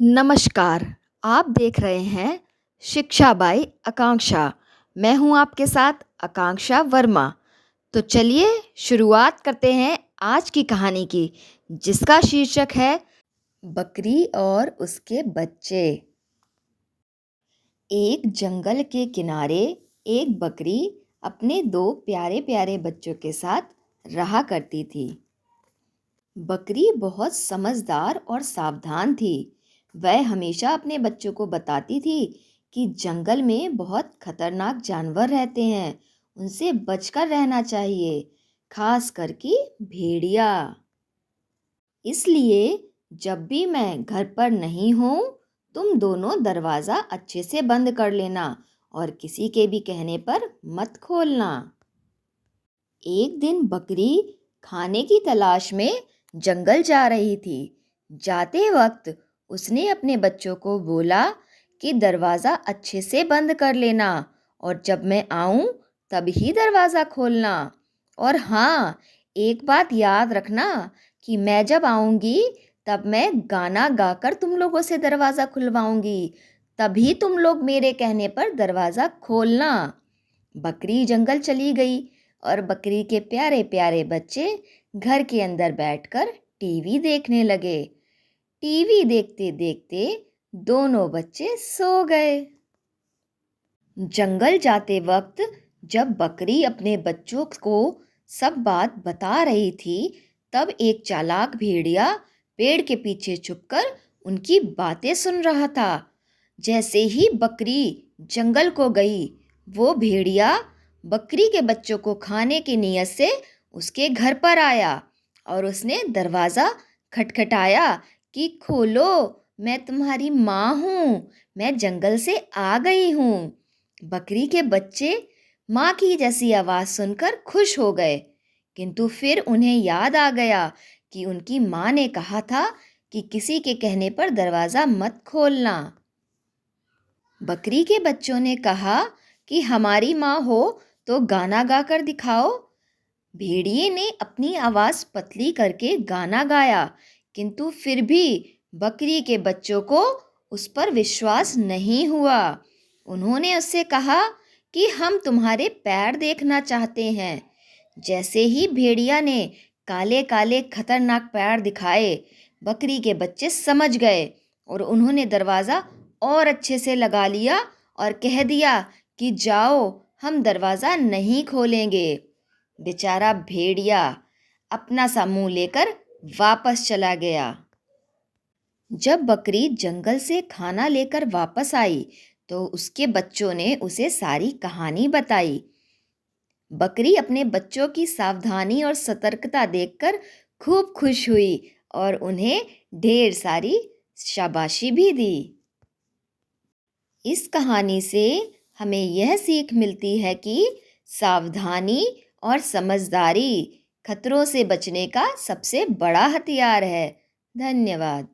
नमस्कार, आप देख रहे हैं शिक्षा बाई आकांक्षा। मैं हूं आपके साथ आकांक्षा वर्मा। तो चलिए शुरुआत करते हैं आज की कहानी की, जिसका शीर्षक है बकरी और उसके बच्चे। एक जंगल के किनारे एक बकरी अपने दो प्यारे प्यारे बच्चों के साथ रहा करती थी। बकरी बहुत समझदार और सावधान थी। वह हमेशा अपने बच्चों को बताती थी कि जंगल में बहुत खतरनाक जानवर रहते हैं, उनसे बचकर रहना चाहिए, खास करके भेड़िया। इसलिए जब भी मैं घर पर नहीं हूँ, तुम दोनों दरवाज़ा अच्छे से बंद कर लेना और किसी के भी कहने पर मत खोलना। एक दिन बकरी खाने की तलाश में जंगल जा रही थी। जाते वक्त उसने अपने बच्चों को बोला कि दरवाज़ा अच्छे से बंद कर लेना और जब मैं आऊं तब ही दरवाज़ा खोलना। और हाँ, एक बात याद रखना कि मैं जब आऊंगी तब मैं गाना गाकर तुम लोगों से दरवाज़ा खुलवाऊंगी, तभी तुम लोग मेरे कहने पर दरवाज़ा खोलना। बकरी जंगल चली गई और बकरी के प्यारे प्यारे बच्चे घर के अंदर बैठकर टीवी देखने लगे। टीवी देखते देखते दोनों बच्चे सो गए। जंगल जाते वक्त जब बकरी अपने बच्चों को सब बात बता रही थी, तब एक चालाक भेड़िया पेड़ के पीछे छुपकर उनकी बातें सुन रहा था। जैसे ही बकरी जंगल को गई, वो भेड़िया बकरी के बच्चों को खाने की नीयत से उसके घर पर आया और उसने दरवाज़ा खटखटाया कि खोलो, मैं तुम्हारी माँ हूँ, मैं जंगल से आ गई हूँ। बकरी के बच्चे माँ की जैसी आवाज़ सुनकर खुश हो गए, किंतु फिर उन्हें याद आ गया कि उनकी माँ ने कहा था कि किसी के कहने पर दरवाज़ा मत खोलना। बकरी के बच्चों ने कहा कि हमारी माँ हो तो गाना गाकर दिखाओ। भेड़िए ने अपनी आवाज़ पतली करके गाना गाया, किंतु फिर भी बकरी के बच्चों को उस पर विश्वास नहीं हुआ। उन्होंने उससे कहा कि हम तुम्हारे पैर देखना चाहते हैं। जैसे ही भेड़िया ने काले काले खतरनाक पैर दिखाए, बकरी के बच्चे समझ गए और उन्होंने दरवाज़ा और अच्छे से लगा लिया और कह दिया कि जाओ, हम दरवाज़ा नहीं खोलेंगे। बेचारा भेड़िया अपना सा मुंह लेकर वापस चला गया। जब बकरी जंगल से खाना लेकर वापस आई तो उसके बच्चों ने उसे सारी कहानी बताई। बकरी अपने बच्चों की सावधानी और सतर्कता देखकर खूब खुश हुई और उन्हें ढेर सारी शाबाशी भी दी। इस कहानी से हमें यह सीख मिलती है कि सावधानी और समझदारी खतरों से बचने का सबसे बड़ा हथियार है। धन्यवाद।